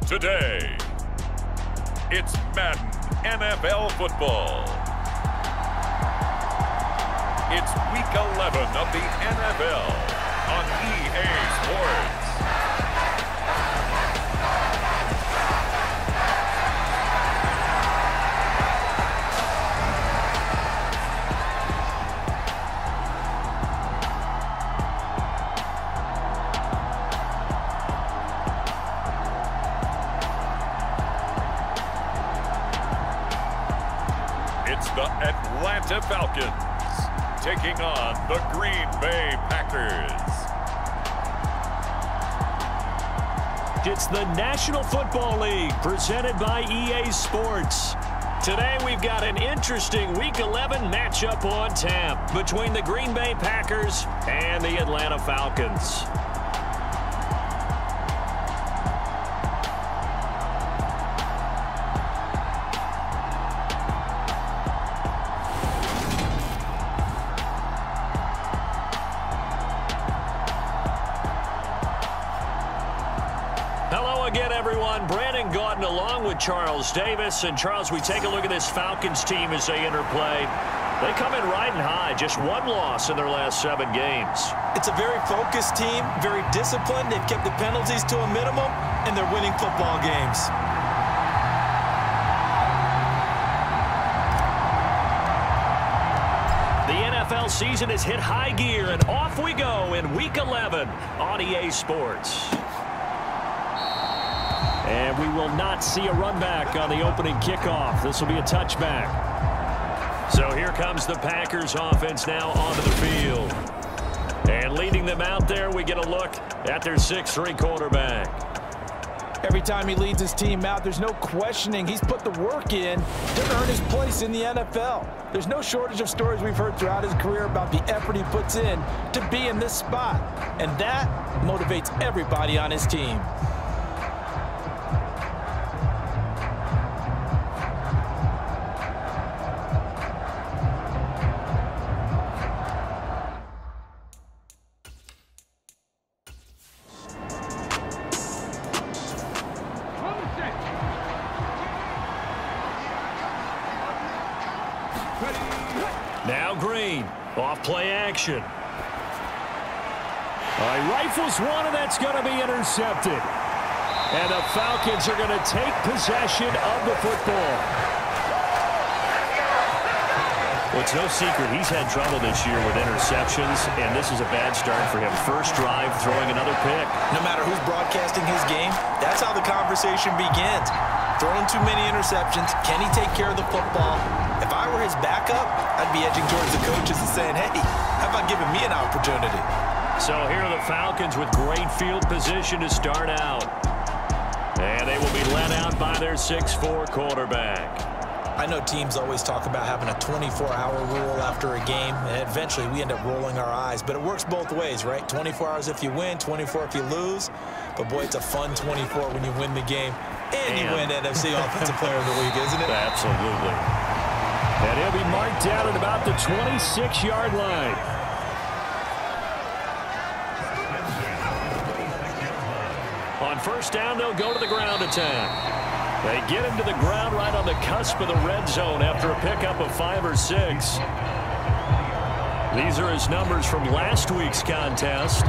today. It's Madden NFL football. It's Week 11 of the NFL on EA Sports. It's the Atlanta Falcons taking on the Green Bay Packers. It's the National Football League presented by EA Sports. Today we've got an interesting Week 11 matchup on tap between the Green Bay Packers and the Atlanta Falcons. Hello again, everyone. Brandon Gaudin along with Charles Davis. And, Charles, we take a look at this Falcons team as they interplay. They come in riding high, just one loss in their last 7 games. It's a very focused team, very disciplined. They've kept the penalties to a minimum, and they're winning football games. The NFL season has hit high gear, and off we go in Week 11 on EA Sports. And we will not see a run back on the opening kickoff. This will be a touchback. So here comes the Packers offense now onto the field. And leading them out there, we get a look at their 6'3" quarterback. Every time he leads his team out, there's no questioning. He's put the work in to earn his place in the NFL. There's no shortage of stories we've heard throughout his career about the effort he puts in to be in this spot. And that motivates everybody on his team. Now Green, off play action. He rifles one, and that's going to be intercepted. And the Falcons are going to take possession of the football. Well, it's no secret he's had trouble this year with interceptions, and this is a bad start for him. First drive, throwing another pick. No matter who's broadcasting his game, that's how the conversation begins. Throwing too many interceptions. Can he take care of the football? If I were his backup, I'd be edging towards the coaches and saying, hey, how about giving me an opportunity? So here are the Falcons with great field position to start out. And they will be led out by their 6'4" quarterback. I know teams always talk about having a 24-hour rule after a game, and eventually we end up rolling our eyes. But it works both ways, right? 24 hours if you win, 24 if you lose. But, boy, it's a fun 24 when you win the game. And you win NFC Offensive Player of the Week, isn't it? Absolutely. And he'll be marked down at about the 26-yard line. On first down, they'll go to the ground attack. They get him to the ground right on the cusp of the red zone after a pickup of 5 or 6. These are his numbers from last week's contest.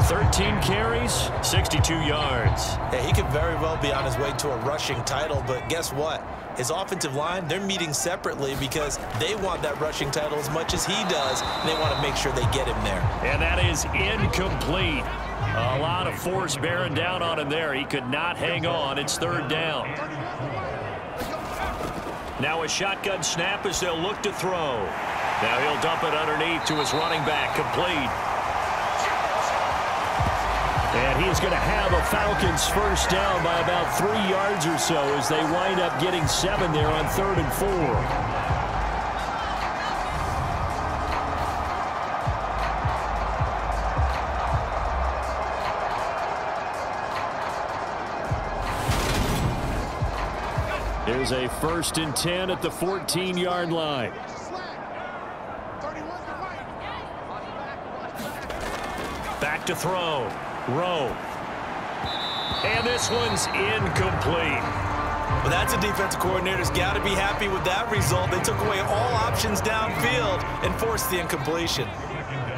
13 carries, 62 yards. Yeah, he could very well be on his way to a rushing title, but guess what? His offensive line, they're meeting separately because they want that rushing title as much as he does, and they want to make sure they get him there. And that is incomplete. A lot of force bearing down on him there. He could not hang on. It's third down. Now a shotgun snap as they'll look to throw. Now he'll dump it underneath to his running back, complete. And he's going to have a Falcons first down by about 3 yards or so as they wind up getting 7 there on 3rd and 4. Here's a 1st and 10 at the 14-yard line. Back to throw. Rowe. And this one's incomplete. Well, that's a defensive coordinator's got to be happy with that result. They took away all options downfield and forced the incompletion.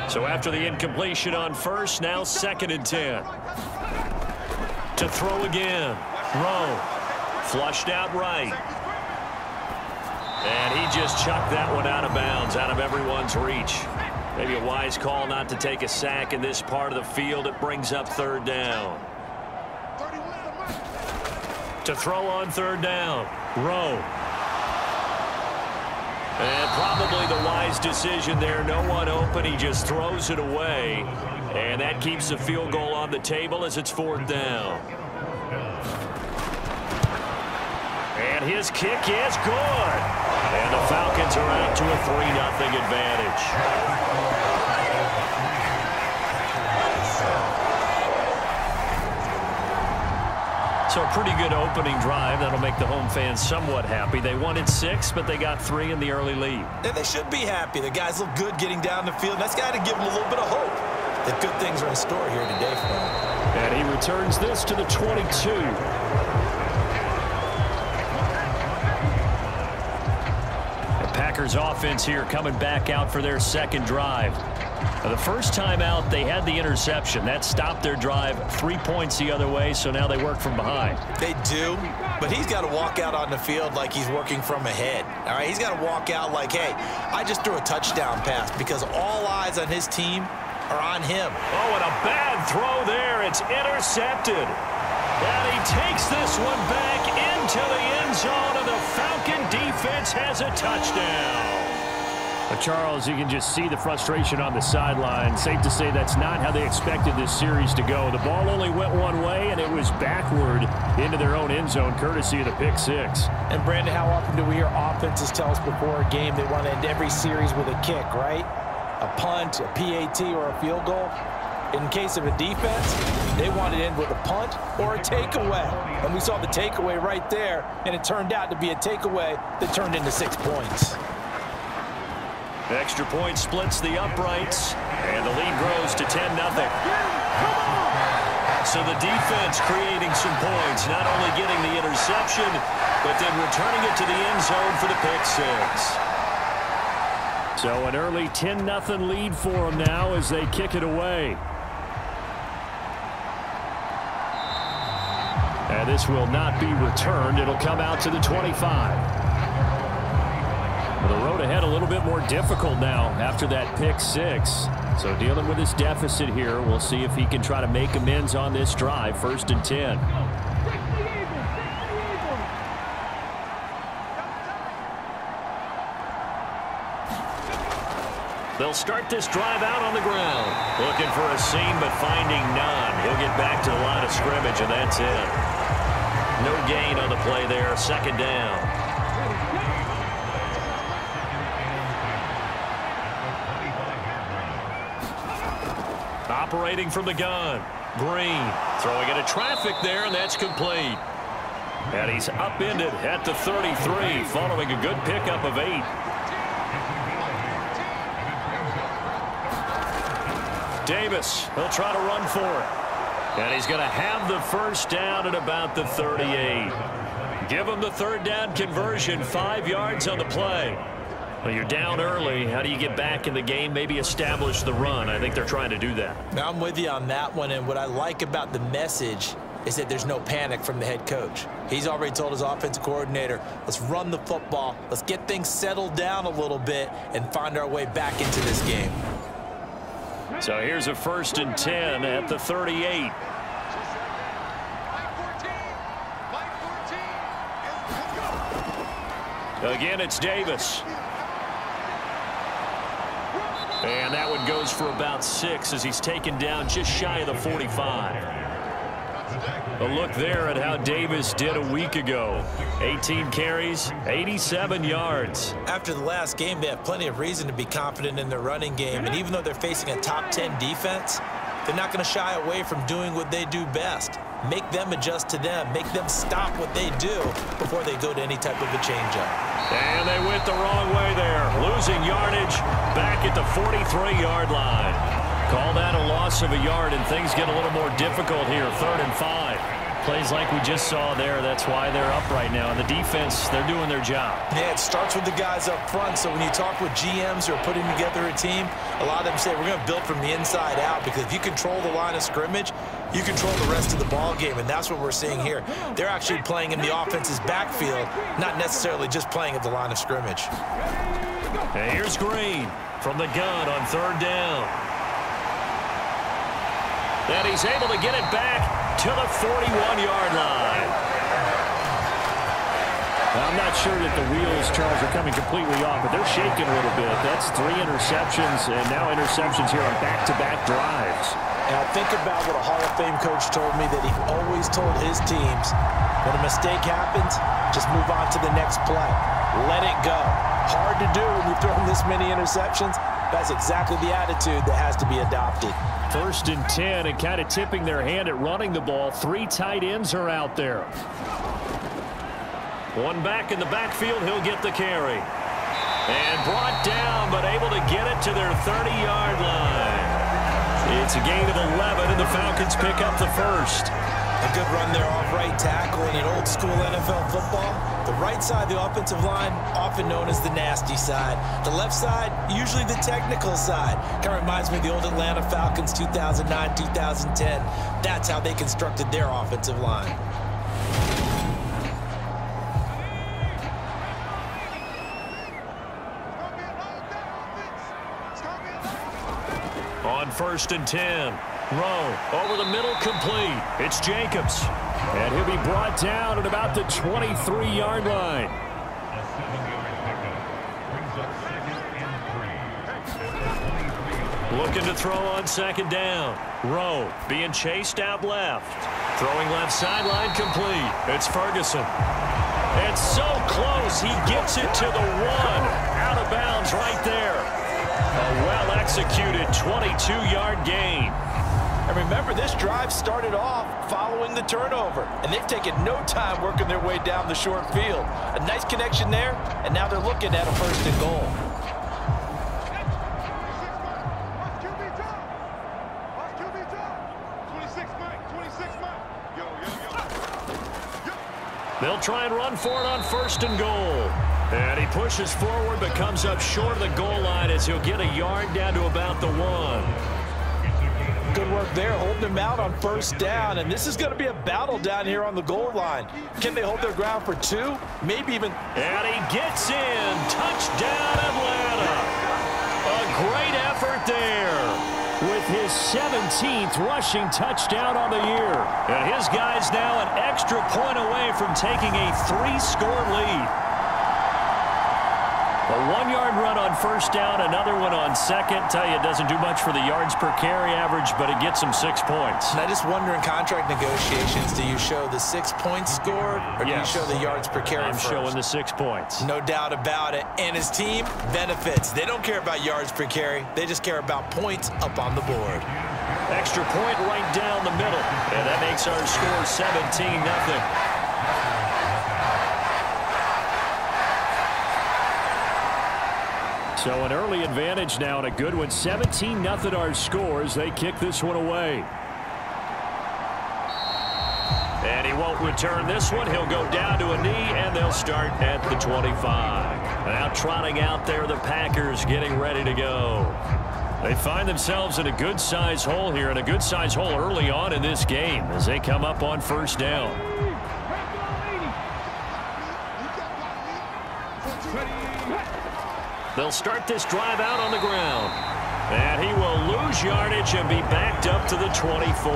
So after the incompletion on first, now 2nd and 10. To throw again. Rowe. Flushed out right. And he just chucked that one out of bounds, out of everyone's reach. Maybe a wise call not to take a sack in this part of the field. It brings up 3rd down. To throw on 3rd down. Rowe. And probably the wise decision there. No one open. He just throws it away. And that keeps the field goal on the table as it's 4th down. And his kick is good. And the Falcons are out to a 3-0 advantage. So a pretty good opening drive. That'll make the home fans somewhat happy. They wanted 6, but they got 3 in the early lead. And they should be happy. The guys look good getting down the field. That's got to give them a little bit of hope that good things are in store here today for them. And he returns this to the 22. Packers offense here coming back out for their 2nd drive. Now, the first time out, they had the interception. That stopped their drive 3 points the other way, so now they work from behind. They do, but he's got to walk out on the field like he's working from ahead. All right, he's got to walk out like, hey, I just threw a touchdown pass because all eyes on his team are on him. Oh, and a bad throw there. It's intercepted. And he takes this one back into the end zone, and the Falcon defense has a touchdown. Charles, you can just see the frustration on the sideline. Safe to say that's not how they expected this series to go. The ball only went one way, and it was backward into their own end zone, courtesy of the pick 6. And, Brandon, how often do we hear offenses tell us before a game they want to end every series with a kick, right? A punt, a PAT, or a field goal. In case of a defense, they want to end with a punt or a takeaway. And we saw the takeaway right there, and it turned out to be a takeaway that turned into 6 points. The extra point splits the uprights, and the lead grows to 10-0. So the defense creating some points, not only getting the interception, but then returning it to the end zone for the pick 6. So an early 10-0 lead for them now as they kick it away. And this will not be returned. It'll come out to the 25. Well, the road ahead a little bit more difficult now after that pick 6. So dealing with this deficit here, we'll see if he can try to make amends on this drive. 1st and 10. They'll start this drive out on the ground. Looking for a seam, but finding none. He'll get back to the line of scrimmage, and that's it. No gain on the play there. 2nd down. Operating from the gun. Green throwing into traffic there, and that's complete. And he's upended at the 33 following a good pickup of 8. Davis, he'll try to run for it. And he's going to have the 1st down at about the 38. Give him the 3rd down conversion, 5 yards on the play. Well, you're down early. How do you get back in the game, maybe establish the run? I think they're trying to do that. Now, I'm with you on that one, and what I like about the message is that there's no panic from the head coach. He's already told his offensive coordinator, let's run the football, let's get things settled down a little bit and find our way back into this game. So here's a 1st and 10 at the 38. Again, it's Davis. And that one goes for about 6 as he's taken down just shy of the 45. A look there at how Davis did a week ago. 18 carries, 87 yards. After the last game, they have plenty of reason to be confident in their running game. And even though they're facing a top 10 defense, they're not going to shy away from doing what they do best. Make them adjust to them. Make them stop what they do before they go to any type of a changeup. And they went the wrong way there. Losing yardage back at the 43-yard line. Call that a loss of a yard, and things get a little more difficult here. 3rd and 5. Plays like we just saw there. That's why they're up right now. And the defense, they're doing their job. Yeah, it starts with the guys up front. So when you talk with GMs who are putting together a team, a lot of them say we're going to build from the inside out, because if you control the line of scrimmage, you control the rest of the ball game, and that's what we're seeing here. They're actually playing in the offense's backfield, not necessarily just playing at the line of scrimmage. And here's Green from the gun on 3rd down. And he's able to get it back to the 41-yard line. I'm not sure that the wheels, Charles, are coming completely off, but they're shaking a little bit. That's 3 interceptions, and now interceptions here on back-to-back drives. Now think about what a Hall of Fame coach told me, that he always told his teams, when a mistake happens, just move on to the next play. Let it go. Hard to do when you've thrown this many interceptions. That's exactly the attitude that has to be adopted. 1st and 10, and kind of tipping their hand at running the ball. 3 tight ends are out there. One back in the backfield, he'll get the carry. And brought down, but able to get it to their 30-yard line. It's a gain of 11, and the Falcons pick up the 1st. A good run there off right tackle in an old-school NFL football. The right side of the offensive line, often known as the nasty side. The left side, usually the technical side. Kind of reminds me of the old Atlanta Falcons 2009, 2010. That's how they constructed their offensive line. On 1st and 10, Rowe over the middle, complete. It's Jacobs. And he'll be brought down at about the 23-yard line. Looking to throw on 2nd down. Rowe being chased out left. Throwing left sideline, complete. It's Ferguson. It's so close, he gets it to the 1. Out of bounds right there. A well-executed 22-yard gain. And remember, this drive started off following the turnover, and they've taken no time working their way down the short field. A nice connection there, and now they're looking at a 1st and goal. They'll try and run for it on 1st and goal. And he pushes forward, but comes up short of the goal line as he'll get a yard down to about the 1. Good work there, holding them out on 1st down, and this is going to be a battle down here on the goal line. Can they hold their ground for 2? Maybe even... And he gets in. Touchdown, Atlanta. A great effort there with his 17th rushing touchdown on the year. And his guys now an extra point away from taking a 3-score lead. A 1-yard run on 1st down, another one on 2nd. Tell you, it doesn't do much for the yards per carry average, but it gets them 6 points. And I just wonder in contract negotiations, do you show the 6 points scored, or do you show the yards per carry I'm first? showing the 6 points. No doubt about it. And his team benefits. They don't care about yards per carry. They just care about points up on the board. Extra point right down the middle. And that makes our score 17-0. So an early advantage now and a good one. 17-0 our scores. They kick this one away. And he won't return this one. He'll go down to a knee, and they'll start at the 25. Now trotting out there, the Packers getting ready to go. They find themselves in a good-sized hole here, and a good-sized hole early on in this game as they come up on 1st down. They'll start this drive out on the ground. And he will lose yardage and be backed up to the 24.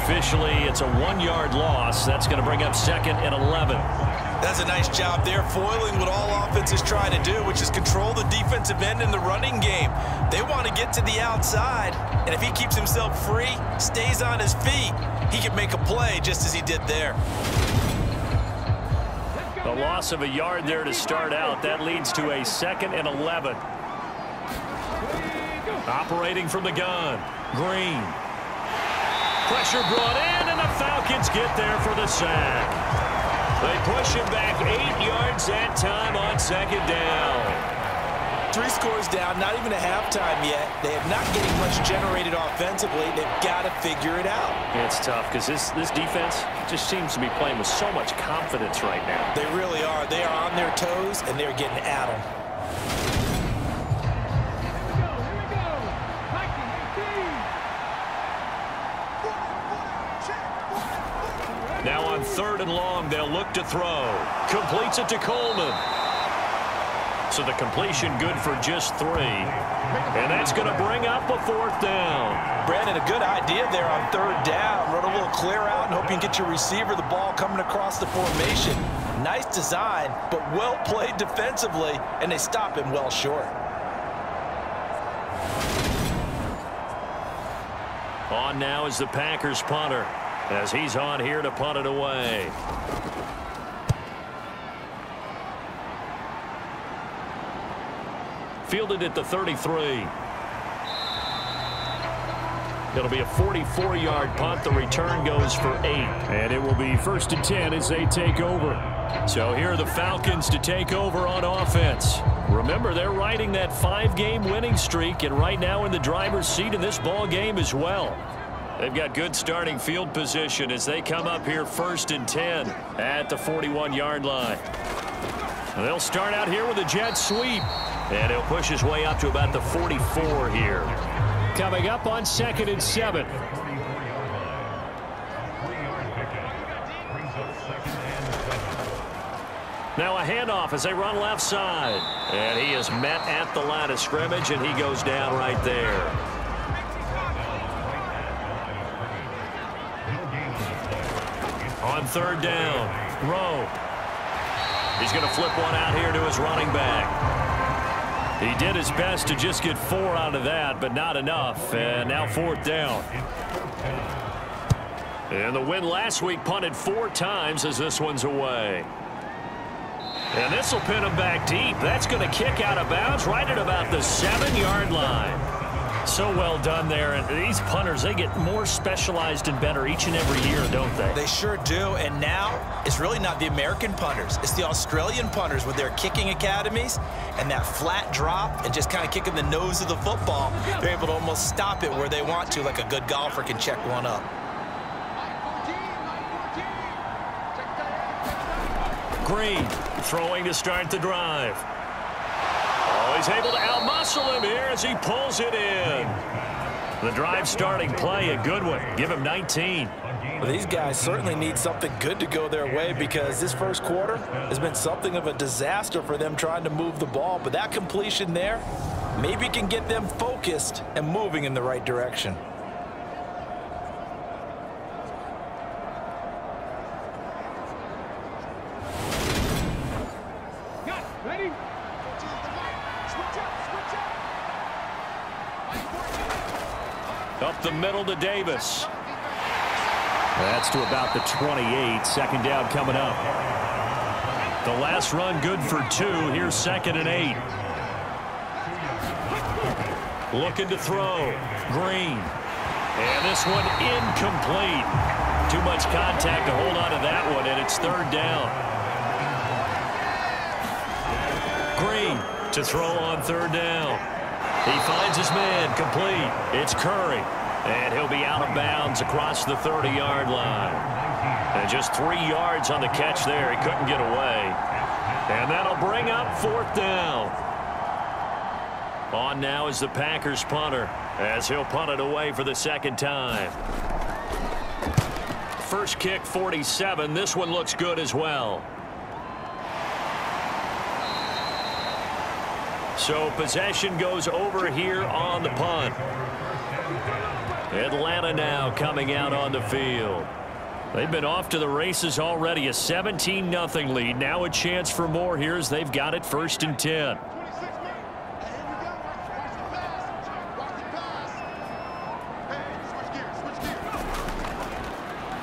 Officially, it's a 1-yard loss. That's going to bring up 2nd and 11. That's a nice job there, foiling what all offenses try to do, which is control the defensive end in the running game. They want to get to the outside, and if he keeps himself free, stays on his feet, he can make a play just as he did there. A loss of a yard there to start out. That leads to a 2nd and 11. Operating from the gun, Green. Pressure brought in, and the Falcons get there for the sack. They push him back 8 yards that time on 2nd down. 3 scores down, not even a halftime yet. They are not getting much generated offensively. They've got to figure it out. It's tough because this defense just seems to be playing with so much confidence right now. They really are. They are on their toes, and they're getting at them. Now on 3rd and long, they'll look to throw. Completes it to Coleman. So the completion good for just 3. And that's going to bring up a 4th down. Brandon, a good idea there on 3rd down. Run a little clear out and hope you can get your receiver the ball coming across the formation. Nice design, but well played defensively, and they stop him well short. On now is the Packers punter, as he's on here to punt it away. Fielded at the 33. It'll be a 44-yard punt. The return goes for 8. And it will be 1st and 10 as they take over. So here are the Falcons to take over on offense. Remember, they're riding that 5-game winning streak, and right now in the driver's seat in this ball game as well. They've got good starting field position as they come up here 1st and 10 at the 41-yard line. They'll start out here with a jet sweep, and he'll push his way up to about the 44 here. Coming up on 2nd and 7. Now a handoff as they run left side. And he is met at the line of scrimmage, and he goes down right there. On 3rd down, Rowe. He's going to flip one out here to his running back. He did his best to just get 4 out of that, but not enough. And now 4th down. And the win last week punted 4 times as this one's away. And this will pin him back deep. That's going to kick out of bounds right at about the 7-yard line. So well done there. And these punters, they get more specialized and better each and every year, don't they? They sure do. And now it's really not the American punters. It's the Australian punters with their kicking academies and that flat drop and just kind of kicking the nose of the football. They're able to almost stop it where they want to, like a good golfer can check one up. Green throwing to start the drive. Oh, he's able to outmuscle him here as he pulls it in. The drive starting play, a good one. Give him 19. Well, these guys certainly need something good to go their way because this first quarter has been something of a disaster for them trying to move the ball. But that completion there maybe can get them focused and moving in the right direction. Up the middle to Davis. That's to about the 28. 2nd down coming up. The last run good for 2. Here's 2nd and 8. Looking to throw. Green. And this one incomplete. Too much contact to hold on to that one, and it's 3rd down. Green to throw on 3rd down. He finds his man, complete. It's Curry, and he'll be out of bounds across the 30-yard line. And just 3 yards on the catch there. He couldn't get away. And that'll bring up 4th down. On now is the Packers punter, as he'll punt it away for the 2nd time. First kick, 47. This one looks good as well. So possession goes over here on the punt. Atlanta now coming out on the field. They've been off to the races already. A 17-0 lead. Now a chance for more here as they've got it 1st and 10.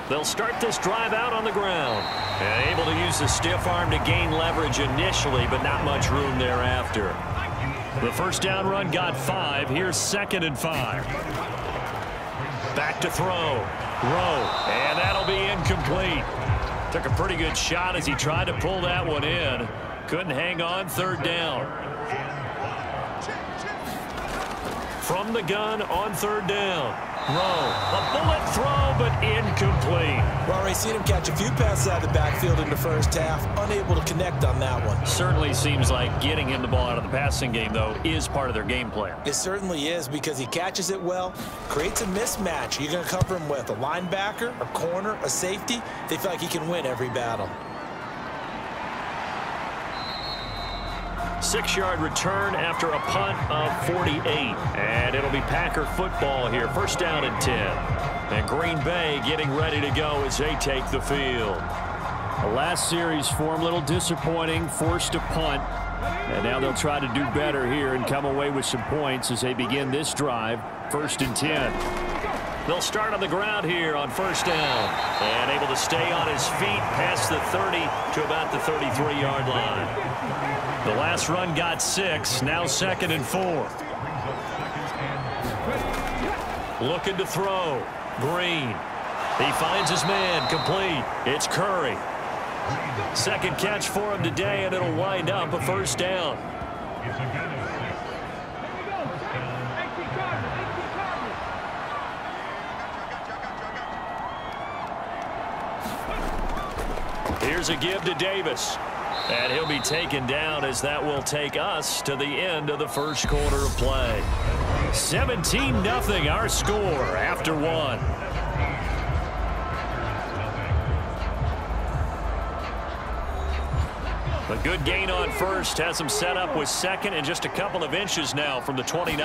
They'll start this drive out on the ground. And able to use the stiff arm to gain leverage initially, but not much room thereafter. The first down run got 5. Here's 2nd and 5. Back to throw. Rowe. And that'll be incomplete. Took a pretty good shot as he tried to pull that one in. Couldn't hang on. 3rd down. from the gun on 3rd down. Rowe, a bullet throw, but incomplete. Well, already seen him catch a few passes out of the backfield in the first half. Unable to connect on that one. Certainly seems like getting him the ball out of the passing game, though, is part of their game plan. It certainly is, because he catches it well, creates a mismatch. You're going to cover him with a linebacker, a corner, a safety. They feel like he can win every battle. 6-yard return after a punt of 48. And it'll be Packer football here. 1st down and 10. And Green Bay getting ready to go as they take the field. The last series for him, a little disappointing, forced a punt. And now they'll try to do better here and come away with some points as they begin this drive. 1st and 10. They'll start on the ground here on 1st down. And able to stay on his feet past the 30 to about the 33-yard line. The last run got 6. Now 2nd and 4. Looking to throw. Green. He finds his man. Complete. It's Curry. 2nd catch for him today, and it'll wind up a 1st down. Here's a give to Davis. And he'll be taken down as that will take us to the end of the 1st quarter of play. 17-0 our score after 1. A good gain on 1st has him set up with 2nd and just a couple of inches now from the 29.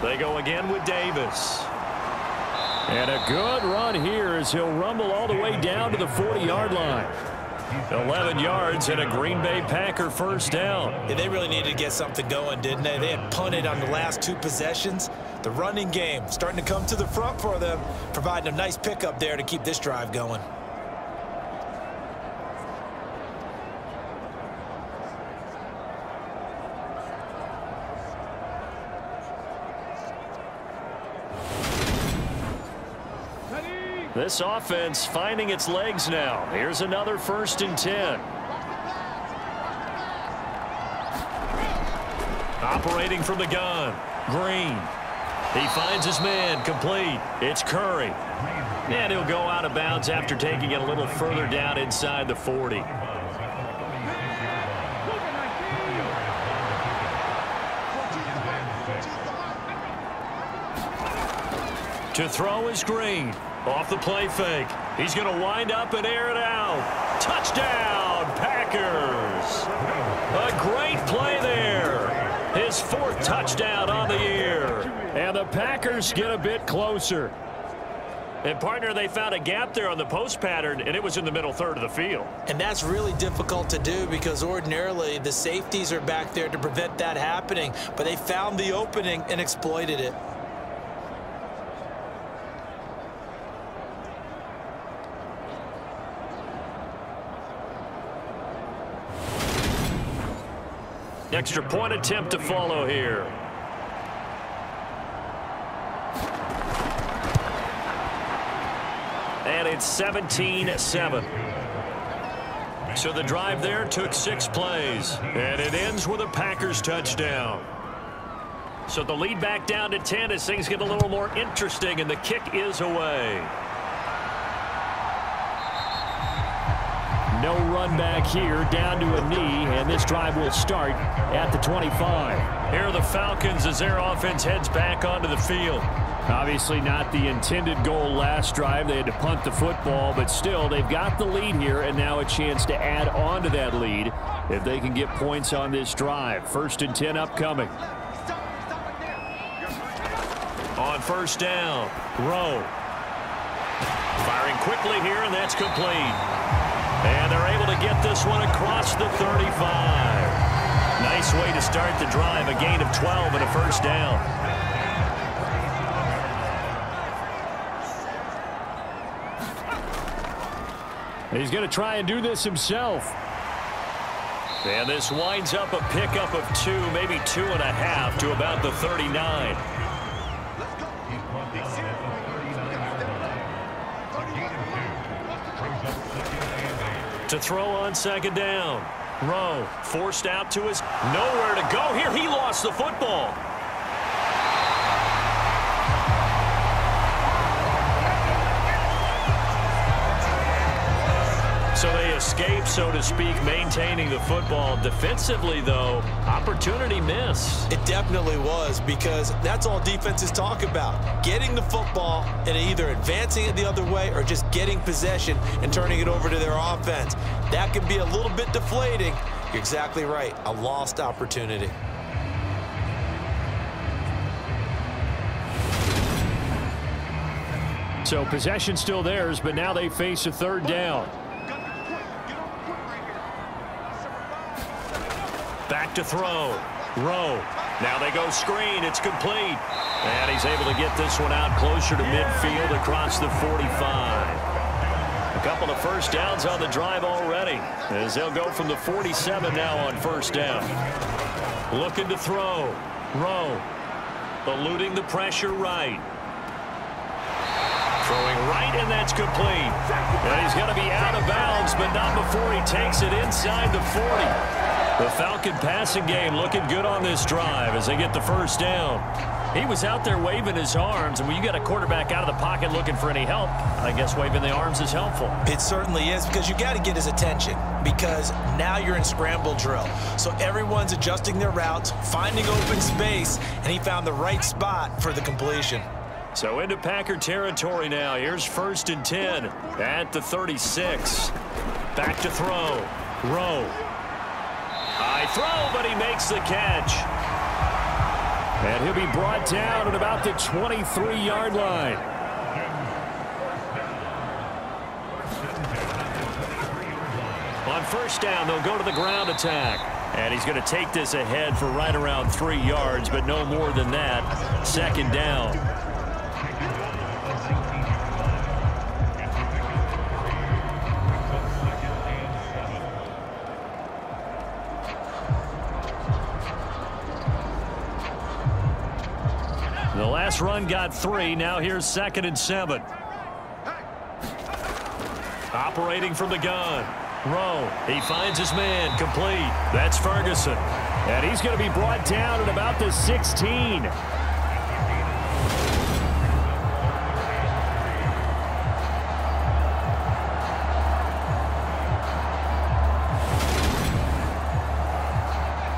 They go again with Davis. And a good run here as he'll rumble all the way down to the 40-yard line. 11 yards and a Green Bay Packer 1st down. Yeah, they really needed to get something going, didn't they? They had punted on the last 2 possessions. The running game starting to come to the front for them, providing a nice pickup there to keep this drive going. This offense finding its legs now. Here's another 1st and 10. Operating from the gun. Green. He finds his man. Complete. It's Curry. And he'll go out of bounds after taking it a little further down inside the 40. To throw is Green. Off the play fake. He's going to wind up and air it out. Touchdown, Packers. A great play there. His 4th touchdown on the year. And the Packers get a bit closer. And, partner, they found a gap there on the post pattern, and it was in the middle 3rd of the field. And that's really difficult to do because ordinarily the safeties are back there to prevent that happening. But they found the opening and exploited it. Extra point attempt to follow here. And it's 17-7. So the drive there took 6 plays. And it ends with a Packers touchdown. So the lead back down to 10 as things get a little more interesting, and the kick is away. No run back here, down to a knee, and this drive will start at the 25. Here are the Falcons as their offense heads back onto the field. Obviously not the intended goal last drive. They had to punt the football, but still they've got the lead here, and now a chance to add on to that lead if they can get points on this drive. 1st and 10 upcoming. On 1st down, Rowe. Firing quickly here, and that's complete. And they're able to get this one across the 35. Nice way to start the drive, a gain of 12 and a 1st down. He's going to try and do this himself. And this winds up a pickup of 2, maybe 2.5 to about the 39. To throw on 2nd down. Rowe forced out to his nowhere to go here. He lost the football. So they escape, so to speak, maintaining the football. Defensively, though, opportunity missed. It definitely was, because that's all defenses talk about. Getting the football and either advancing it the other way or just getting possession and turning it over to their offense. That can be a little bit deflating. You're exactly right. A lost opportunity. So possession still theirs, but now they face a third down. Back to throw. Rowe. Now they go screen. It's complete. And he's able to get this one out closer to midfield across the 45. A couple of first downs on the drive already, as they'll go from the 47 now on first down. Looking to throw. Rowe. Eluding the pressure right. Throwing right, and that's complete. And he's going to be out of bounds, but not before he takes it inside the 40. The Falcon passing game looking good on this drive as they get the first down. He was out there waving his arms, and when you got a quarterback out of the pocket looking for any help, I guess waving the arms is helpful. It certainly is, because you got to get his attention, because now you're in scramble drill. So everyone's adjusting their routes, finding open space, and he found the right spot for the completion. So into Packer territory now. Here's 1st and 10 at the 36. Back to throw. Rowe. High throw, but he makes the catch. And he'll be brought down at about the 23-yard line. On first down, they'll go to the ground attack. And he's going to take this ahead for right around 3 yards, but no more than that. 2nd down. The last run got 3. Now here's 2nd and 7. Operating from the gun. Rowe. He finds his man. Complete. That's Ferguson. And he's going to be brought down at about the 16.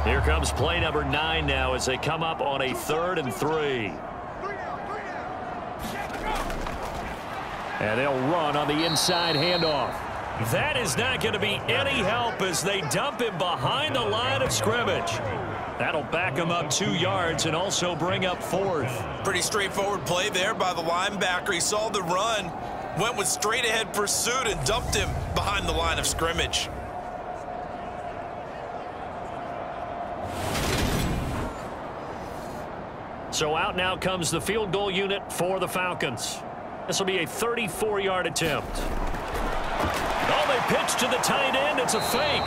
Here comes play number 9 now as they come up on a 3rd and 3. And they'll run on the inside handoff. That is not going to be any help as they dump him behind the line of scrimmage. That'll back him up 2 yards and also bring up 4th. Pretty straightforward play there by the linebacker. He saw the run, went with straight-ahead pursuit, and dumped him behind the line of scrimmage. So out now comes the field goal unit for the Falcons. This will be a 34-yard attempt. Oh, they pitch to the tight end. It's a fake.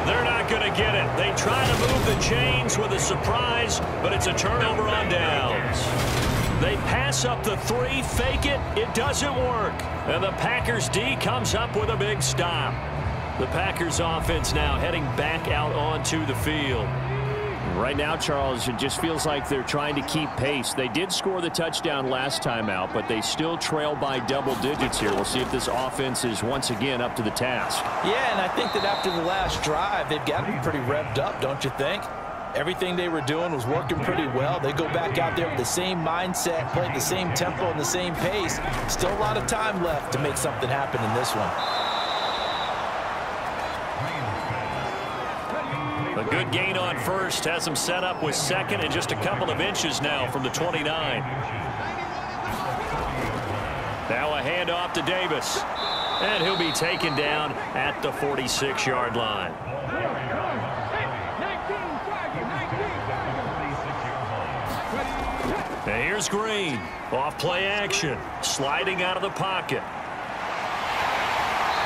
They're not going to get it. They try to move the chains with a surprise, but it's a turnover on downs. They pass up the 3, fake it. It doesn't work. And the Packers D comes up with a big stop. The Packers offense now heading back out onto the field. Right now, Charles, it just feels like they're trying to keep pace. They did score the touchdown last time out, but they still trail by double digits here. We'll see if this offense is once again up to the task. Yeah, and I think that after the last drive, they've got to be pretty revved up, don't you think? Everything they were doing was working pretty well. They go back out there with the same mindset, play the same tempo and the same pace. Still a lot of time left to make something happen in this one. A good gain on first has him set up with 2nd and just a couple of inches now from the 29. Now a handoff to Davis. And he'll be taken down at the 46-yard line. And here's Green. Off play action. Sliding out of the pocket.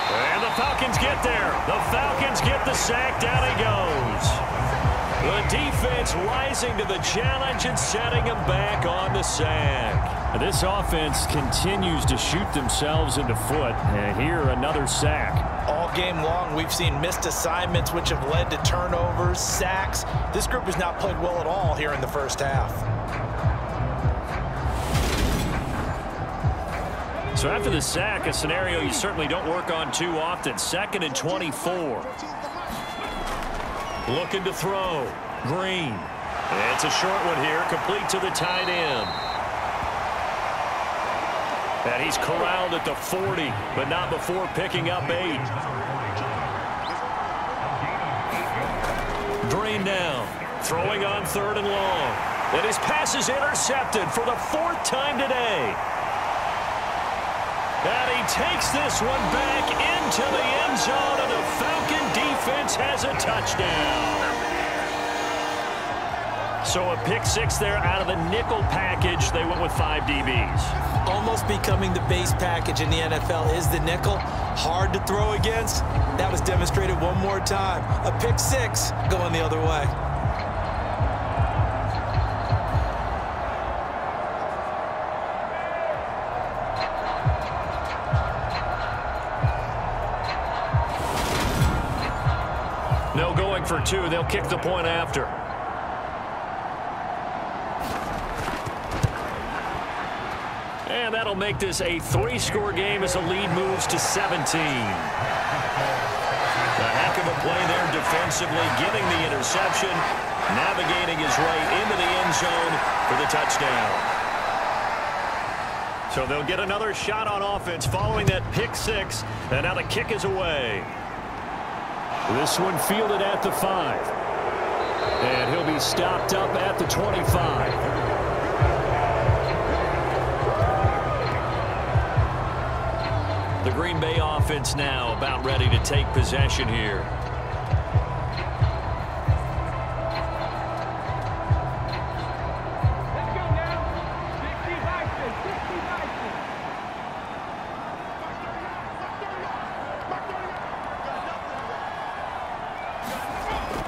And the Falcons get there. The Falcons get the sack. Down he goes. The defense rising to the challenge and setting him back on the sack. This offense continues to shoot themselves in the foot. And here, another sack. All game long, we've seen missed assignments, which have led to turnovers, sacks. This group has not played well at all here in the first half. So after the sack, a scenario you certainly don't work on too often. 2nd and 24. Looking to throw. Green. It's a short one here, complete to the tight end. And he's corralled at the 40, but not before picking up 8. Green now, throwing on 3rd and long. And his pass is intercepted for the 4th time today. And he takes this one back into the end zone, and the Falcon defense has a touchdown. So a pick 6 there out of the nickel package. They went with 5 DBs. Almost becoming the base package in the NFL is the nickel. Hard to throw against. That was demonstrated one more time. A pick 6 going the other way. No going for 2. They'll kick the point after. And that'll make this a 3-score game as the lead moves to 17. A heck of a play there defensively, getting the interception, navigating his way into the end zone for the touchdown. So they'll get another shot on offense following that pick 6, and now the kick is away. This one fielded at the 5. And he'll be stopped up at the 25. The Green Bay offense now about ready to take possession here.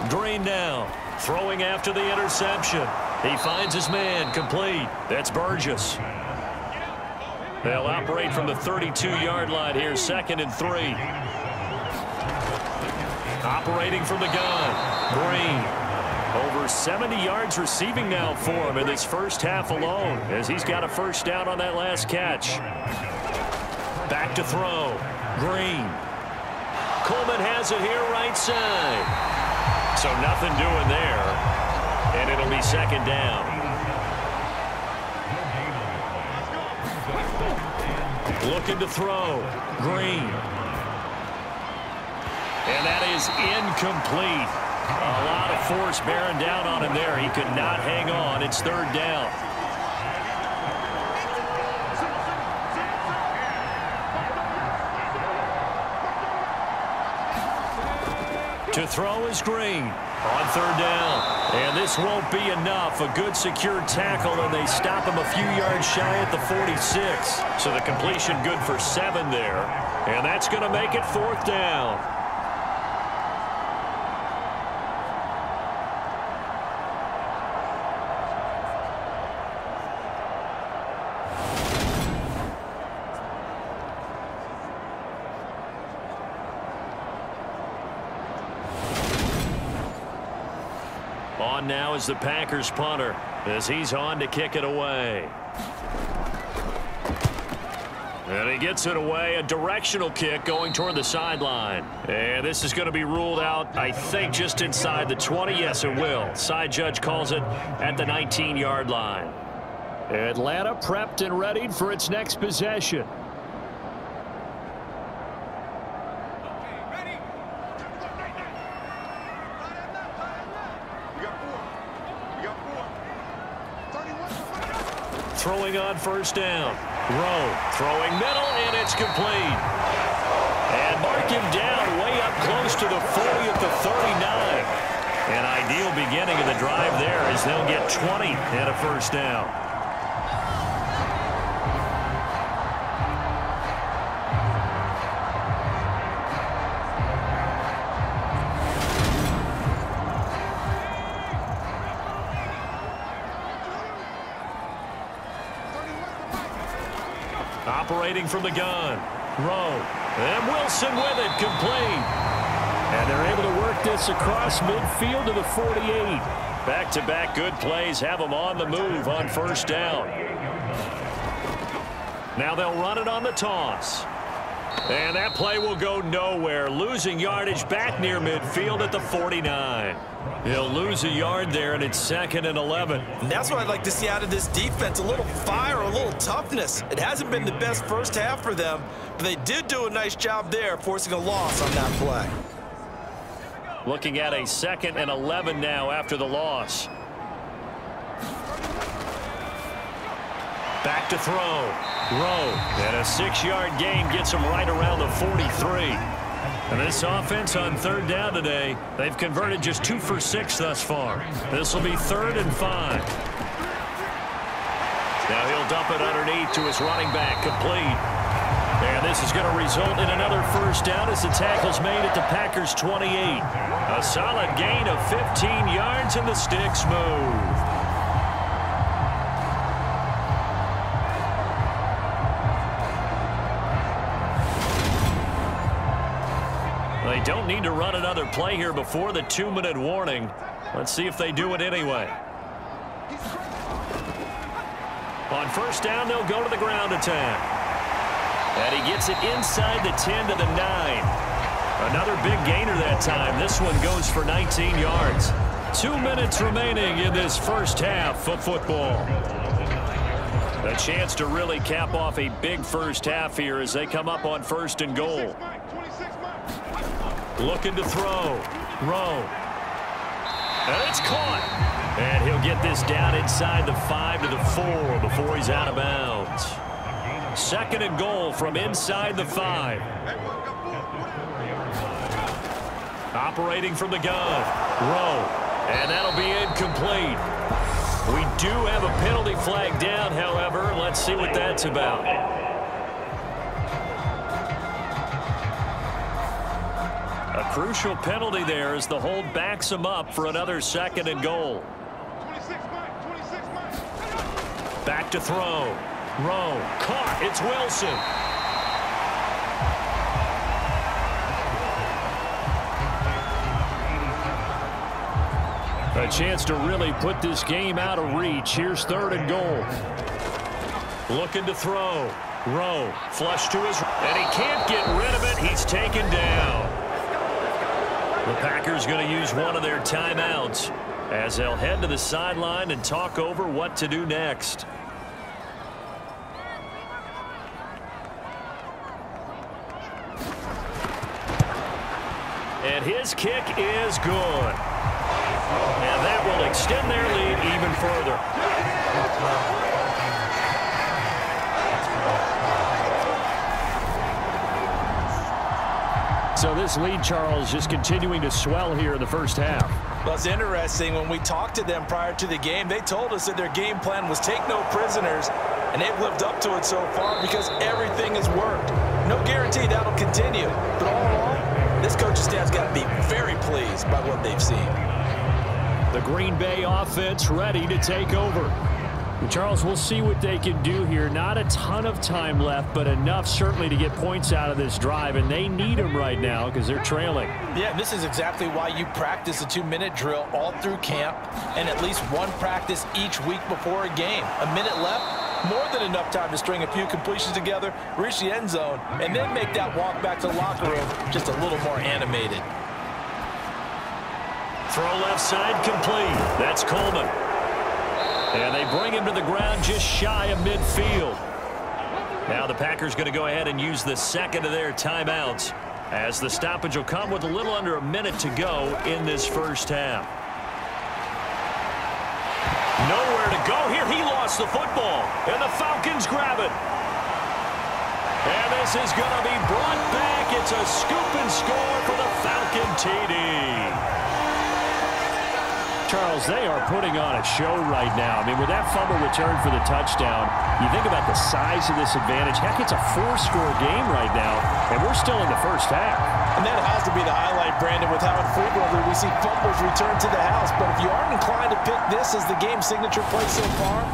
Green now, throwing after the interception. He finds his man, complete. That's Burgess. They'll operate from the 32-yard line here, 2nd and 3. Operating from the gun, Green. Over 70 yards receiving now for him in this first half alone, as he's got a first down on that last catch. Back to throw, Green. Coleman has it here right side. So nothing doing there, and it'll be 2nd down. Looking to throw. Green. And that is incomplete. A lot of force bearing down on him there. He could not hang on. It's 3rd down. To throw is Green on 3rd down. And this won't be enough. A good secured tackle, and they stop him a few yards shy at the 46. So the completion good for 7 there. And that's going to make it 4th down. On now is the Packers punter as he's on to kick it away. And he gets it away, a directional kick going toward the sideline. And this is going to be ruled out, I think, just inside the 20. Yes, it will. Side judge calls it at the 19-yard line. Atlanta prepped and readied for its next possession. Throwing on 1st down. Rowe throwing middle, and it's complete. And mark him down way up close to the 40 at the 39. An ideal beginning of the drive there as they'll get 20 and a first down. Operating from the gun. Rowe. And Wilson with it, complete. And they're able to work this across midfield to the 48. Back-to-back good plays have them on the move on 1st down. Now they'll run it on the toss. And that play will go nowhere, losing yardage back near midfield at the 49. He'll lose a yard there, and it's 2nd and 11. And that's what I'd like to see out of this defense, a little fire, a little toughness. It hasn't been the best first half for them, but they did do a nice job there, forcing a loss on that play. Looking at a 2nd and 11 now after the loss. Back to throw. Rowe, and a 6-yard gain gets him right around the 43. And this offense on 3rd down today, they've converted just 2 for 6 thus far. This will be 3rd and 5. Now he'll dump it underneath to his running back, complete. And this is going to result in another first down as the tackle's made at the Packers' 28. A solid gain of 15 yards, and the sticks move. They don't need to run another play here before the 2-minute warning. Let's see if they do it anyway. On first down, they'll go to the ground attack. And he gets it inside the 10 to the 9. Another big gainer that time. This one goes for 19 yards. 2 minutes remaining in this first half of football. A chance to really cap off a big first half here as they come up on 1st and goal. Looking to throw. Rowe. And it's caught. And he'll get this down inside the 5 to the 4 before he's out of bounds. 2nd and goal from inside the 5. Operating from the gun. Rowe. And that'll be incomplete. We do have a penalty flag down, however. Let's see what that's about. A crucial penalty there as the hold backs him up for another 2nd and goal. Back to throw. Rowe. Caught. It's Wilson. A chance to really put this game out of reach. Here's 3rd and goal. Looking to throw. Rowe. Flush to his... And he can't get rid of it. He's taken down. The Packers going to use one of their timeouts as they'll head to the sideline and talk over what to do next. And his kick is good. And that will extend their lead even further. So this lead, Charles, just continuing to swell here in the first half. Well, it's interesting. When we talked to them prior to the game, they told us that their game plan was take no prisoners, and they've lived up to it so far because everything has worked. No guarantee that'll continue. But all in all, this coaching staff's got to be very pleased by what they've seen. The Green Bay offense ready to take over. And Charles, we'll see what they can do here. Not a ton of time left, but enough certainly to get points out of this drive, and they need them right now because they're trailing. Yeah, this is exactly why you practice a 2-minute drill all through camp and at least one practice each week before a game. A minute left, more than enough time to string a few completions together, reach the end zone, and then make that walk back to the locker room just a little more animated. Throw left side complete. That's Coleman. And they bring him to the ground just shy of midfield. Now the Packers going to go ahead and use the 2nd of their timeouts as the stoppage will come with a little under a minute to go in this first half. Nowhere to go here. He lost the football, and the Falcons grab it. And this is going to be brought back. It's a scoop and score for the Falcon TD. Charles, they are putting on a show right now. I mean, with that fumble return for the touchdown, you think about the size of this advantage. Heck, it's a 4-score game right now, and we're still in the first half. And that has to be the highlight, Brandon, with how infrequently we see fumbles return to the house. But if you aren't inclined to pick this as the game signature play so far,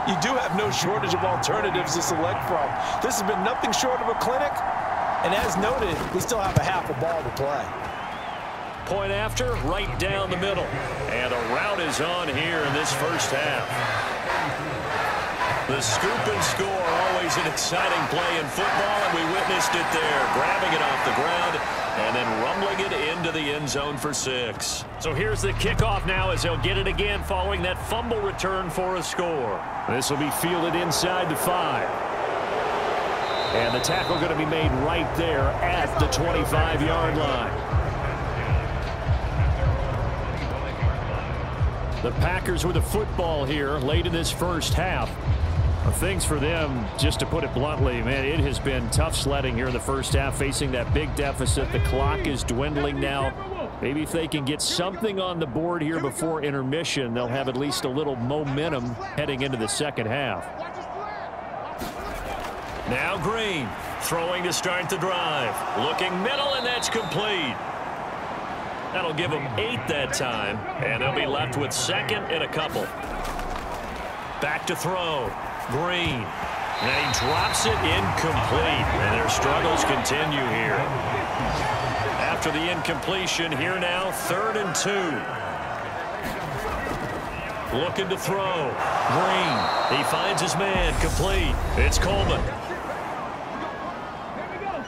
you do have no shortage of alternatives to select from. This has been nothing short of a clinic, and as noted, we still have a half a ball to play. Point after, right down the middle. And a route is on here in this first half. The scoop and score, always an exciting play in football, and we witnessed it there, grabbing it off the ground and then rumbling it into the end zone for 6. So here's the kickoff now as they'll get it again following that fumble return for a score. This will be fielded inside the 5. And the tackle going to be made right there at the 25-yard line. The Packers with a football here late in this first half. Things for them, just to put it bluntly, man, it has been tough sledding here in the first half, facing that big deficit. The clock is dwindling now. Maybe if they can get something on the board here before intermission, they'll have at least a little momentum heading into the second half. Now Green throwing to start the drive. Looking middle, and that's complete. That'll give them 8 that time, and they'll be left with 2nd and a couple. Back to throw. Green. And he drops it incomplete. And their struggles continue here. After the incompletion, here now, 3rd and 2. Looking to throw. Green. He finds his man. Complete. It's Coleman.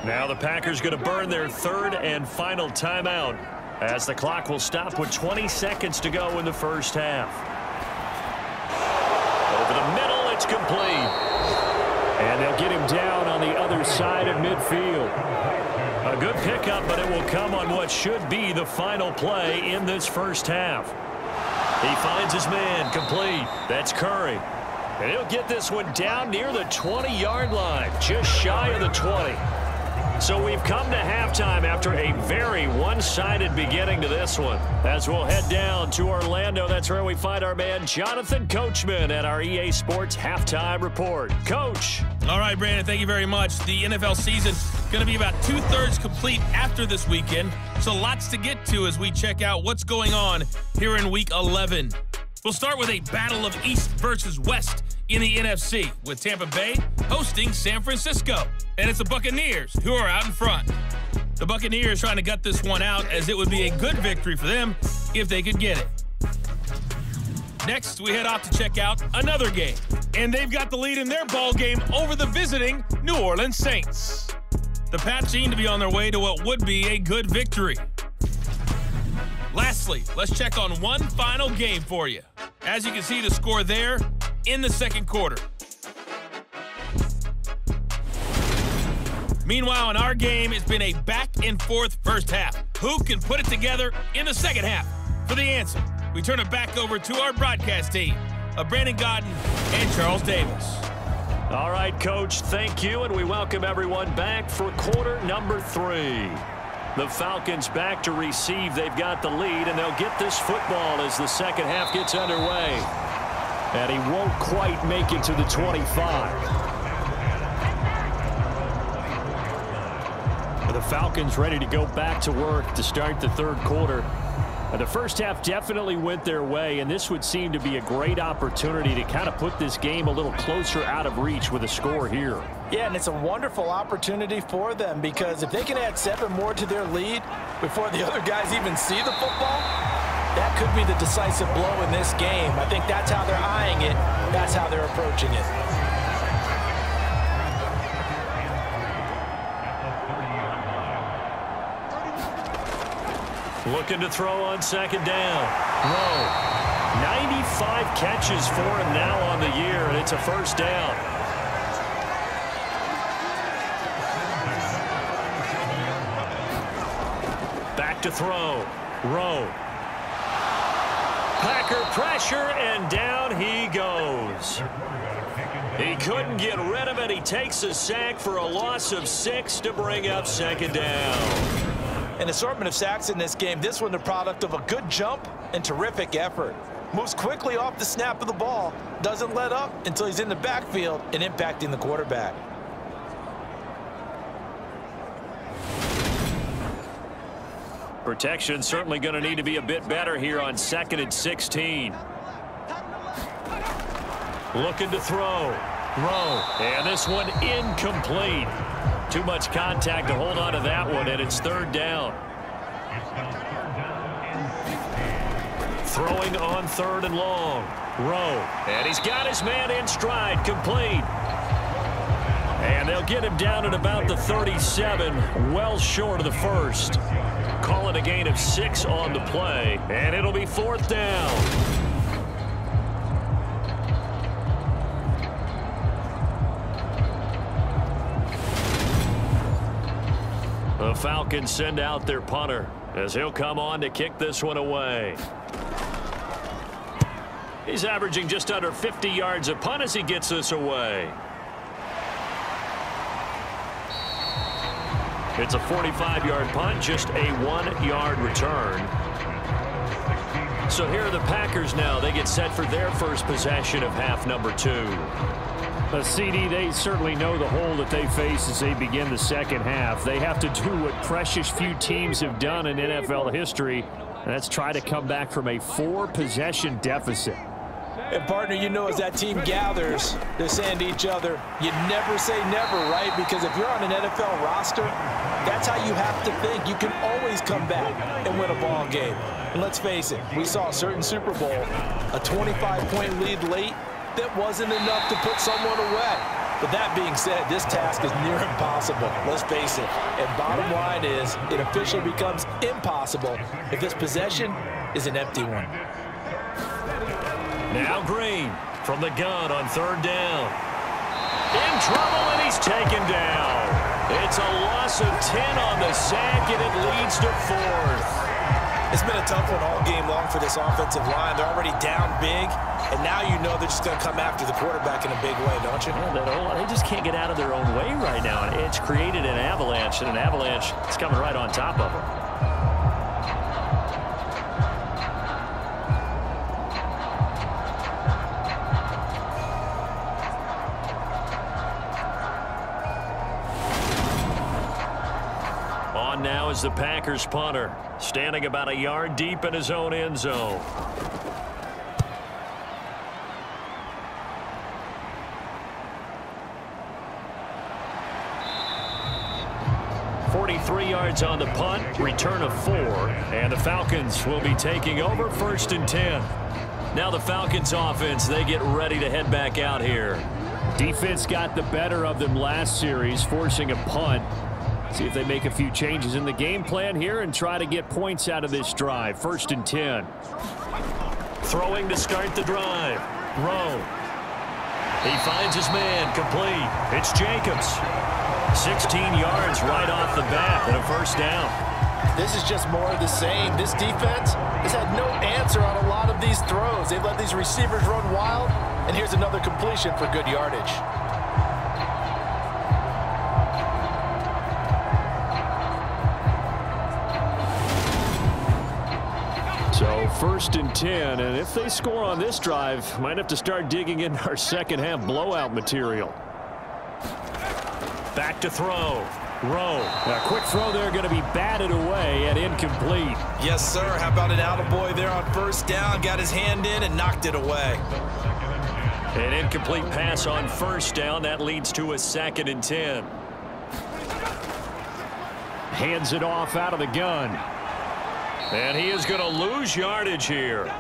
Now the Packers going to burn their 3rd and final timeout as the clock will stop with 20 seconds to go in the first half. Over the middle, it's complete. And they'll get him down on the other side of midfield. A good pickup, but it will come on what should be the final play in this first half. He finds his man. Complete. That's Curry. And he'll get this one down near the 20-yard line, just shy of the 20. So we've come to halftime after a very one-sided beginning to this one. As we'll head down to Orlando, that's where we find our man Jonathan Coachman at our EA Sports Halftime Report. Coach. All right, Brandon, thank you very much. The NFL season going to be about 2/3 complete after this weekend, so lots to get to as we check out what's going on here in Week 11. We'll start with a battle of East versus West in the NFC, with Tampa Bay hosting San Francisco. And it's the Buccaneers who are out in front. The Buccaneers trying to gut this one out, as it would be a good victory for them if they could get it. Next, we head off to check out another game. And they've got the lead in their ball game over the visiting New Orleans Saints. The Pats seem to be on their way to what would be a good victory. Lastly, let's check on one final game for you. As you can see the score there in the second quarter. Meanwhile, in our game, it's been a back-and-forth first half. Who can put it together in the second half? For the answer, we turn it back over to our broadcast team of Brandon Godden and Charles Davis. All right, Coach, thank you, and we welcome everyone back for quarter number 3. The Falcons back to receive. They've got the lead, and they'll get this football as the second half gets underway. And he won't quite make it to the 25. The Falcons ready to go back to work to start the third quarter. The first half definitely went their way, and this would seem to be a great opportunity to kind of put this game a little closer out of reach with a score here. Yeah, and it's a wonderful opportunity for them, because if they can add 7 more to their lead before the other guys even see the football, that could be the decisive blow in this game. I think that's how they're eyeing it. That's how they're approaching it. Looking to throw on second down. Rowe. 95 catches for him now on the year, and it's a first down. Back to throw. Rowe. Packer pressure, and down he goes. He couldn't get rid of it. He takes a sack for a loss of 6 to bring up second down. An assortment of sacks in this game. This one the product of a good jump and terrific effort. Moves quickly off the snap of the ball. Doesn't let up until he's in the backfield and impacting the quarterback. Protection certainly going to need to be a bit better here on 2nd and 16. Looking to throw. Rowe. And this one incomplete. Too much contact to hold on to that one, and it's 3rd down. Throwing on 3rd and long. Rowe. And he's got his man in stride, complete. And they'll get him down at about the 37, well short of the first. Call it a gain of 6 on the play, and it'll be 4th down. The Falcons send out their punter as he'll come on to kick this one away. He's averaging just under 50 yards a punt as he gets this away. It's a 45-yard punt, just a 1-yard return. So here are the Packers now. They get set for their first possession of half number 2. CD, they certainly know the hole that they face as they begin the second half. They have to do what precious few teams have done in NFL history, and that's try to come back from a 4-possession deficit. And, partner, you know, as that team gathers, they're saying to each other, you never say never, right? Because if you're on an NFL roster, that's how you have to think. You can always come back and win a ball game. And let's face it, we saw a certain Super Bowl, a 25-point lead late that wasn't enough to put someone away. But that being said, this task is near impossible. Let's face it. And bottom line is, it officially becomes impossible if this possession is an empty one. Now Green from the gun on 3rd down. In trouble, and he's taken down. It's a loss of 10 on the sack, and it leads to 4th. It's been a tough one all game long for this offensive line. They're already down big, and now you know they're just going to come after the quarterback in a big way, don't you? Yeah, they just can't get out of their own way right now, and it's created an avalanche, and an avalanche is coming right on top of them. Now is the Packers punter, standing about a yard deep in his own end zone. .43 yards on the punt, return of 4, and the Falcons will be taking over 1st and 10. Now the Falcons offense, they get ready to head back out here. Defense got the better of them last series, forcing a punt. See if they make a few changes in the game plan here and try to get points out of this drive. 1st and 10. Throwing to start the drive. Rowe. He finds his man, complete. It's Jacobs. 16 yards right off the bat and a 1st down. This is just more of the same. This defense has had no answer on a lot of these throws. They've let these receivers run wild, and here's another completion for good yardage. So 1st and 10, and if they score on this drive, might have to start digging into our second half blowout material. Back to throw. Rowe. A quick throw there going to be batted away and incomplete. Yes, sir. How about an attaboy there on 1st down? Got his hand in and knocked it away. An incomplete pass on 1st down. That leads to a 2nd and 10. Hands it off out of the gun. And he is going to lose yardage here.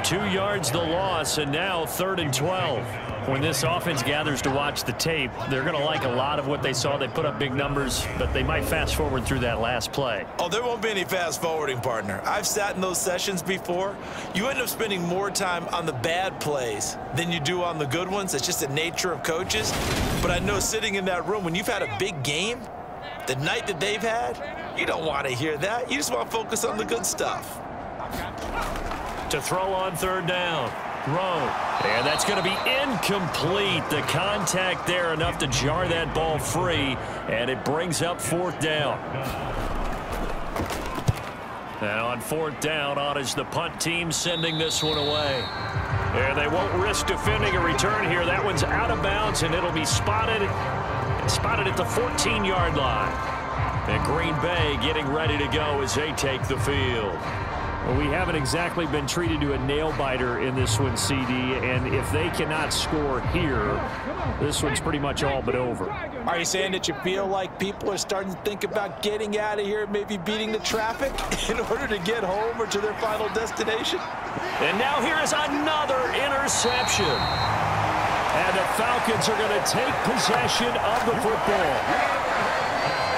2 yards the loss, and now 3rd and 12. When this offense gathers to watch the tape, they're going to like a lot of what they saw. They put up big numbers, but they might fast forward through that last play. Oh, there won't be any fast forwarding, partner. I've sat in those sessions before. You end up spending more time on the bad plays than you do on the good ones. It's just the nature of coaches. But I know sitting in that room, when you've had a big game, the night that they've had, you don't want to hear that. You just want to focus on the good stuff. To throw on 3rd down. Rowe. And that's going to be incomplete. The contact there enough to jar that ball free, and it brings up 4th down. And on 4th down, on is the punt team sending this one away. And they won't risk defending a return here. That one's out of bounds, and it'll be spotted at the 14-yard line. And Green Bay getting ready to go as they take the field. Well, we haven't exactly been treated to a nail-biter in this one, CD, and if they cannot score here, this one's pretty much all but over. Are you saying that you feel like people are starting to think about getting out of here, maybe beating the traffic in order to get home or to their final destination? And now here is another interception. And the Falcons are going to take possession of the football.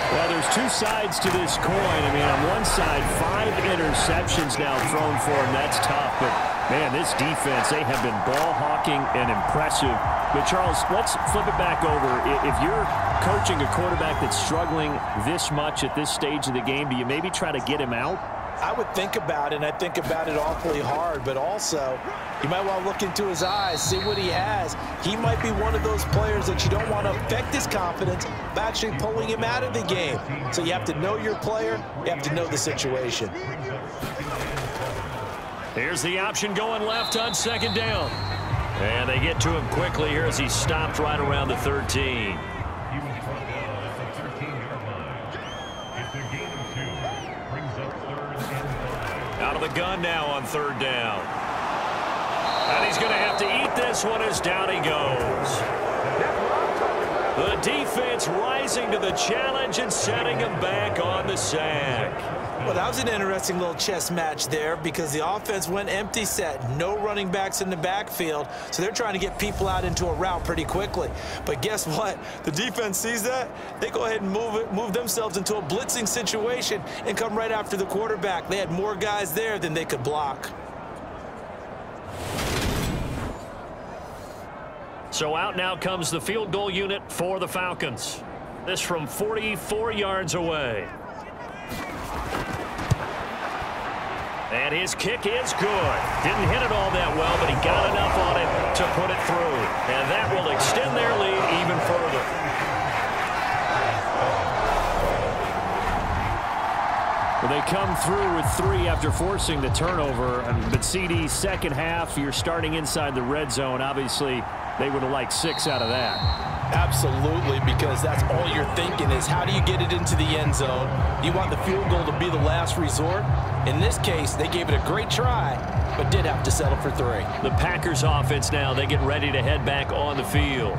Well, there's two sides to this coin. I mean, on one side, 5 interceptions now thrown for him. That's tough. But, man, this defense, they have been ball hawking and impressive. But, Charles, let's flip it back over. If you're coaching a quarterback that's struggling this much at this stage of the game, do you maybe try to get him out? I would think about it, and I think about it awfully hard, but also you might want to look into his eyes, see what he has. He might be one of those players that you don't want to affect his confidence by actually pulling him out of the game. So you have to know your player, you have to know the situation. Here's the option going left on 2nd down. And they get to him quickly here as he stopped right around the 13. Out of the gun now on 3rd down. And he's going to have to eat this one as down he goes. The defense rising to the challenge and setting him back on the sack. Well, that was an interesting little chess match there because the offense went empty set. No running backs in the backfield, so they're trying to get people out into a route pretty quickly. But guess what? The defense sees that. They go ahead and move themselves into a blitzing situation and come right after the quarterback. They had more guys there than they could block. So out now comes the field goal unit for the Falcons. This from 44 yards away. And his kick is good. Didn't hit it all that well, but he got enough on it to put it through. And that will extend their lead even further. Well, they come through with 3 after forcing the turnover. But CD, second half, you're starting inside the red zone. Obviously, they would have liked 6 out of that. Absolutely, because that's all you're thinking is how do you get it into the end zone? You want the field goal to be the last resort. In this case, they gave it a great try, but did have to settle for 3. The Packers offense now, they get ready to head back on the field.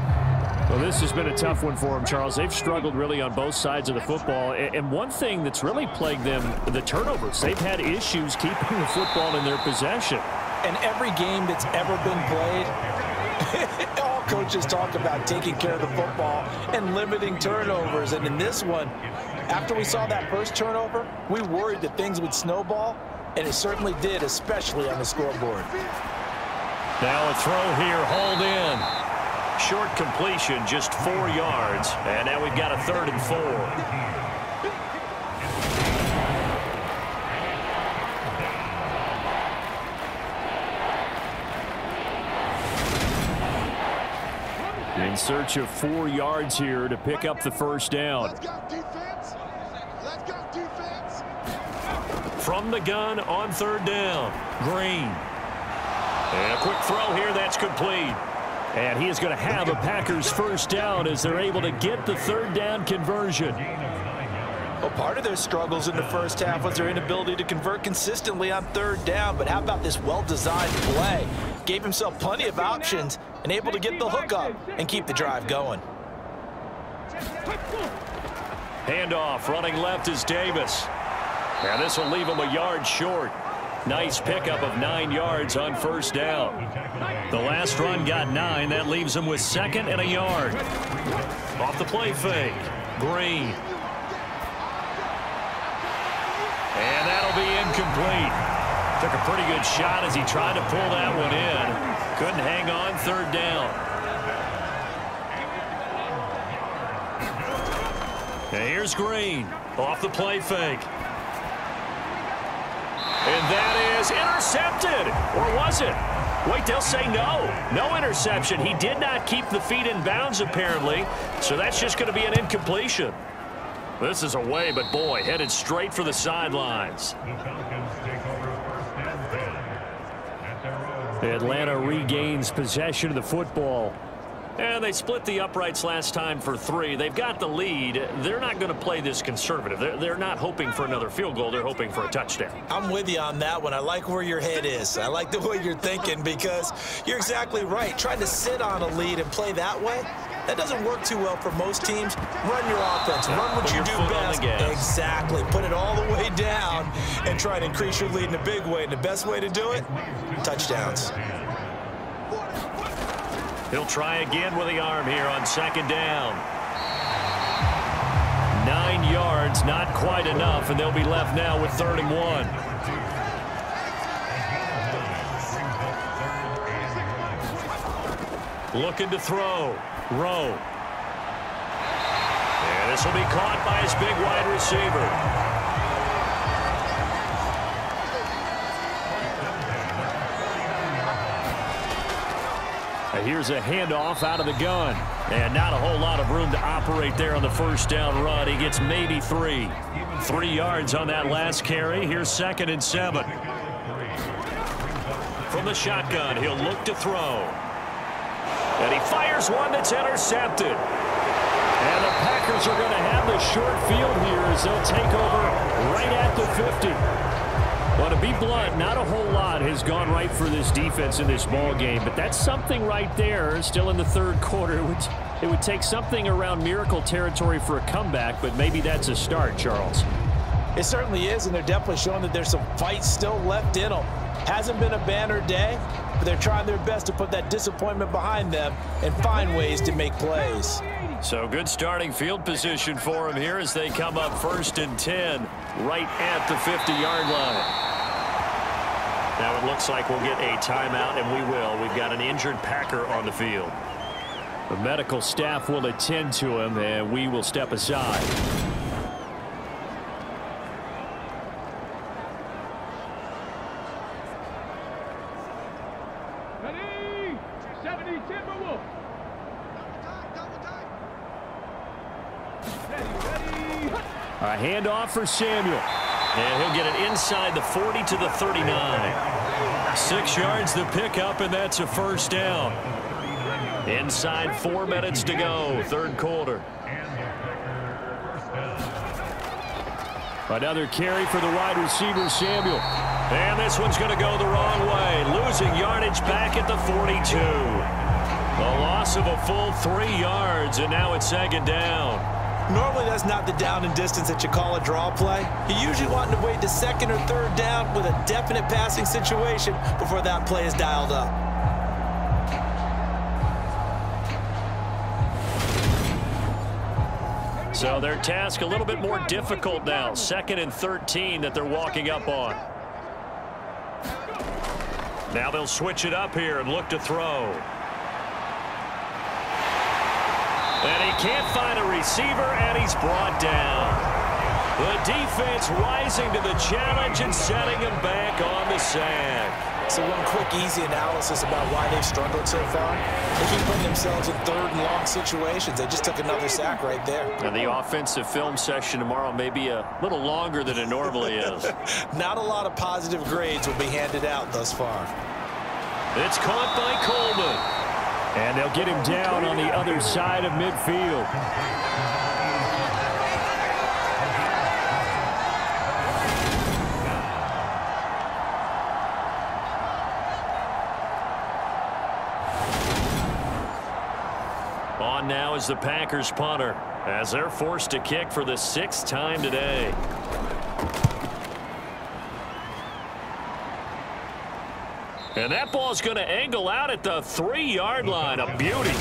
Well, this has been a tough one for them, Charles. They've struggled really on both sides of the football. And one thing that's really plagued them, the turnovers. They've had issues keeping the football in their possession. And every game that's ever been played, all coaches talk about taking care of the football and limiting turnovers. And in this one, after we saw that first turnover, we worried that things would snowball, and it certainly did, especially on the scoreboard. Now a throw here, hauled in. Short completion, just 4 yards. And now we've got a 3rd and 4. In search of 4 yards here to pick up the first down. Let's go defense. Let's go defense. From the gun on 3rd down, Green. And a quick throw here, that's complete. And he is going to have a Packers first down as they're able to get the 3rd down conversion. Well, part of their struggles in the first half was their inability to convert consistently on 3rd down. But how about this well-designed play? Gave himself plenty of options and able to get the hook up and keep the drive going. Handoff, running left is Davis. And this will leave him a yard short. Nice pickup of 9 yards on first down. The last run got 9. That leaves him with 2nd and a yard. Off the play fake, Green. And that'll be incomplete. Took a pretty good shot as he tried to pull that one in. Couldn't hang on 3rd down. And here's Green off the play fake. And that is intercepted. Or was it? Wait, they'll say no. No interception. He did not keep the feet in bounds, apparently. So that's just going to be an incompletion. This is away, but boy, headed straight for the sidelines. Atlanta regains possession of the football. And they split the uprights last time for 3. They've got the lead. They're not going to play this conservative. They're not hoping for another field goal. They're hoping for a touchdown. I'm with you on that one. I like where your head is. I like the way you're thinking because you're exactly right. Trying to sit on a lead and play that way, that doesn't work too well for most teams. Run your offense. Run what you do best. Exactly. Put it all the way down and try to increase your lead in a big way. And the best way to do it, touchdowns. He'll try again with the arm here on 2nd down. 9 yards, not quite enough, and they'll be left now with 3rd and 1. Looking to throw. Rowe. And this will be caught by his big wide receiver. Here's a handoff out of the gun. And not a whole lot of room to operate there on the 1st down run. He gets maybe 3. 3 yards on that last carry. Here's 2nd and 7. From the shotgun, he'll look to throw. And he fires one that's intercepted. And the Packers are going to have the short field here as they'll take over right at the 50. Well, to be blunt, not a whole lot has gone right for this defense in this ball game, but that's something right there. Still in the 3rd quarter, it would take something around miracle territory for a comeback, but maybe that's a start, Charles. It certainly is, and they're definitely showing that there's some fight still left in them. Hasn't been a banner day, but they're trying their best to put that disappointment behind them and find ways to make plays. So good starting field position for them here as they come up 1st and 10 right at the 50-yard line. Now it looks like we'll get a timeout, and we will. We've got an injured Packer on the field. The medical staff will attend to him, and we will step aside. Ready? 70 Timberwolf. Ready. A handoff for Samuel. And he'll get it inside the 40 to the 39. 6 yards the pickup, and that's a 1st down. Inside 4 minutes to go, 3rd quarter. Another carry for the wide receiver, Samuel. And this one's going to go the wrong way. Losing yardage back at the 42. A loss of a full 3 yards, and now it's 2nd down. Normally, that's not the down and distance that you call a draw play. You usually want to wait to 2nd or 3rd down with a definite passing situation before that play is dialed up. So their task a little bit more difficult now. 2nd and 13 that they're walking up on. Now they'll switch it up here and look to throw. And he can't find a receiver, and he's brought down. The defense rising to the challenge and setting him back on the sack. So one quick, easy analysis about why they've struggled so far. They keep putting themselves in 3rd and long situations. They just took another sack right there. And the offensive film session tomorrow may be a little longer than it normally is. Not a lot of positive grades will be handed out thus far. It's caught by Coleman. And they'll get him down on the other side of midfield. On now is the Packers punter as they're forced to kick for the 6th time today. And that ball's going to angle out at the 3-yard line. A beauty.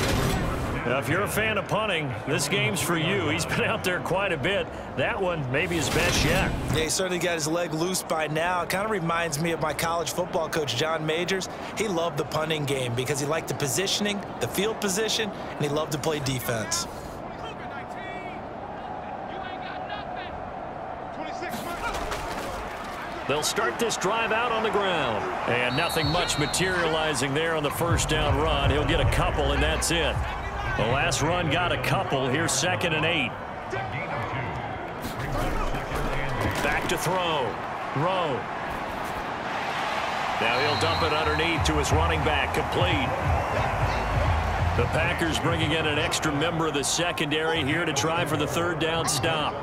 Now, if you're a fan of punting, this game's for you. He's been out there quite a bit. That one maybe his best yet. Yeah, he certainly got his leg loose by now. It kind of reminds me of my college football coach, John Majors. He loved the punting game because he liked the positioning, the field position, and he loved to play defense. They'll start this drive out on the ground. And nothing much materializing there on the 1st down run. He'll get a couple, and that's it. The last run got a couple. Here's 2nd and 8. Back to throw. Rowe. Now he'll dump it underneath to his running back. Complete. The Packers bringing in an extra member of the secondary here to try for the third down stop.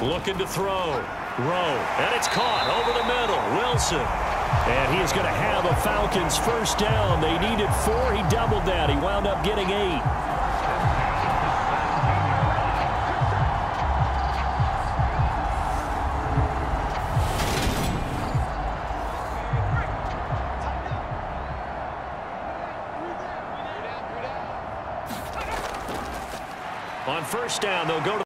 Looking to throw. And it's caught over the middle. Wilson. And he is going to have a Falcons first down. They needed 4. He doubled that. He wound up getting 8. On first down, they'll go to